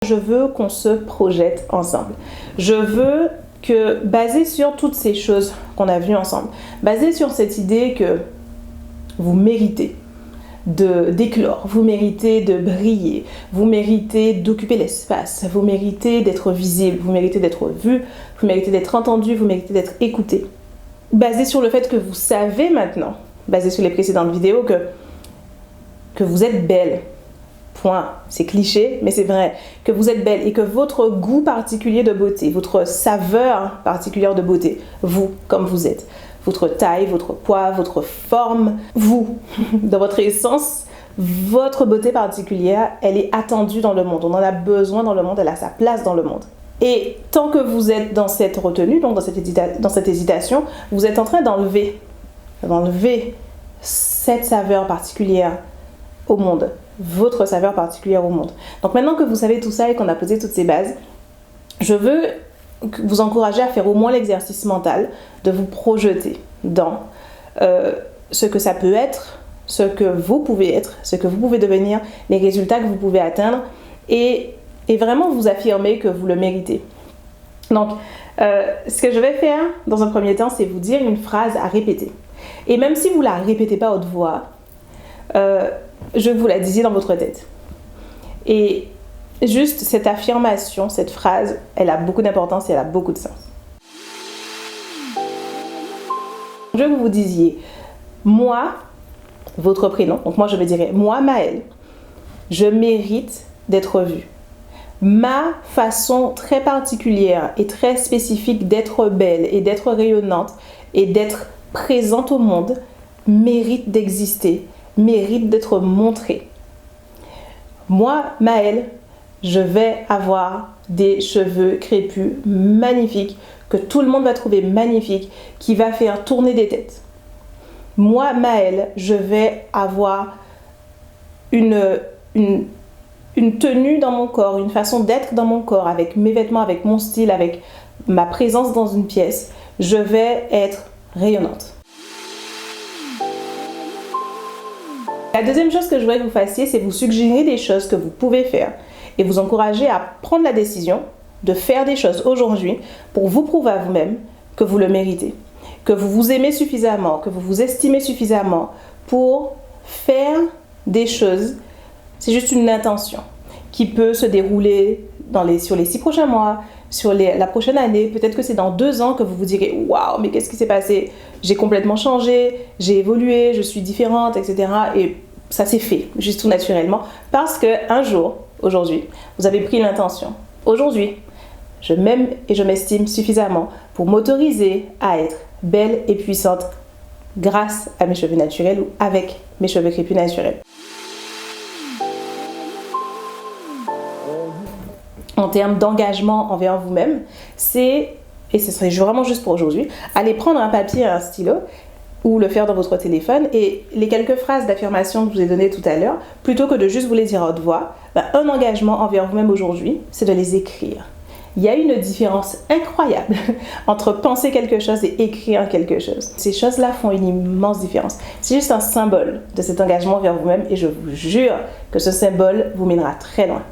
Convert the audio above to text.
Je veux qu'on se projette ensemble. Je veux que, basé sur toutes ces choses qu'on a vues ensemble, basé sur cette idée que vous méritez d'éclore, vous méritez de briller, vous méritez d'occuper l'espace, vous méritez d'être visible, vous méritez d'être vu, vous méritez d'être entendu, vous méritez d'être écouté. Basé sur le fait que vous savez maintenant, basé sur les précédentes vidéos, que vous êtes belle. Point. C'est cliché, mais c'est vrai. Que vous êtes belle et que votre goût particulier de beauté, votre saveur particulière de beauté, vous, comme vous êtes, votre taille, votre poids, votre forme, vous, dans votre essence, votre beauté particulière, elle est attendue dans le monde. On en a besoin dans le monde, elle a sa place dans le monde. Et tant que vous êtes dans cette retenue, donc dans cette hésitation, vous êtes en train d'enlever cette saveur particulière au monde, votre saveur particulière au monde. Donc maintenant que vous savez tout ça et qu'on a posé toutes ces bases, je veux vous encourager à faire au moins l'exercice mental de vous projeter dans ce que ça peut être, ce que vous pouvez être, ce que vous pouvez devenir, les résultats que vous pouvez atteindre et vraiment vous affirmer que vous le méritez. Donc, ce que je vais faire dans un premier temps, c'est vous dire une phrase à répéter. Et même si vous ne la répétez pas à haute voix, je vous la disiez dans votre tête. Et juste cette affirmation, cette phrase, elle a beaucoup d'importance et elle a beaucoup de sens. Je veux que vous disiez, moi, votre prénom, donc moi je me dirais, moi Maëlle, je mérite d'être vue. Ma façon très particulière et très spécifique d'être belle et d'être rayonnante et d'être présente au monde mérite d'exister, mérite d'être montrée. Moi, Maëlle, je vais avoir des cheveux crépus magnifiques, que tout le monde va trouver magnifiques, qui va faire tourner des têtes. Moi, Maëlle, je vais avoir une tenue dans mon corps, une façon d'être dans mon corps, avec mes vêtements, avec mon style, avec ma présence dans une pièce. Je vais être rayonnante. La deuxième chose que je voudrais que vous fassiez, c'est vous suggérer des choses que vous pouvez faire et vous encourager à prendre la décision de faire des choses aujourd'hui pour vous prouver à vous-même que vous le méritez, que vous vous aimez suffisamment, que vous vous estimez suffisamment pour faire des choses. C'est juste une intention qui peut se dérouler sur les 6 prochains mois, sur la prochaine année. Peut-être que c'est dans 2 ans que vous vous direz « Waouh, mais qu'est-ce qui s'est passé? J'ai complètement changé, j'ai évolué, je suis différente, etc. » Et ça s'est fait, juste tout naturellement. Parce qu'un jour, aujourd'hui, vous avez pris l'intention. Aujourd'hui, je m'aime et je m'estime suffisamment pour m'autoriser à être belle et puissante grâce à mes cheveux naturels ou avec mes cheveux crépus naturels. En termes d'engagement envers vous-même, et ce serait vraiment juste pour aujourd'hui, allez prendre un papier et un stylo ou le faire dans votre téléphone et les quelques phrases d'affirmation que je vous ai données tout à l'heure, plutôt que de juste vous les dire à haute voix, un engagement envers vous-même aujourd'hui, c'est de les écrire. Il y a une différence incroyable entre penser quelque chose et écrire quelque chose. Ces choses-là font une immense différence. C'est juste un symbole de cet engagement envers vous-même et je vous jure que ce symbole vous mènera très loin.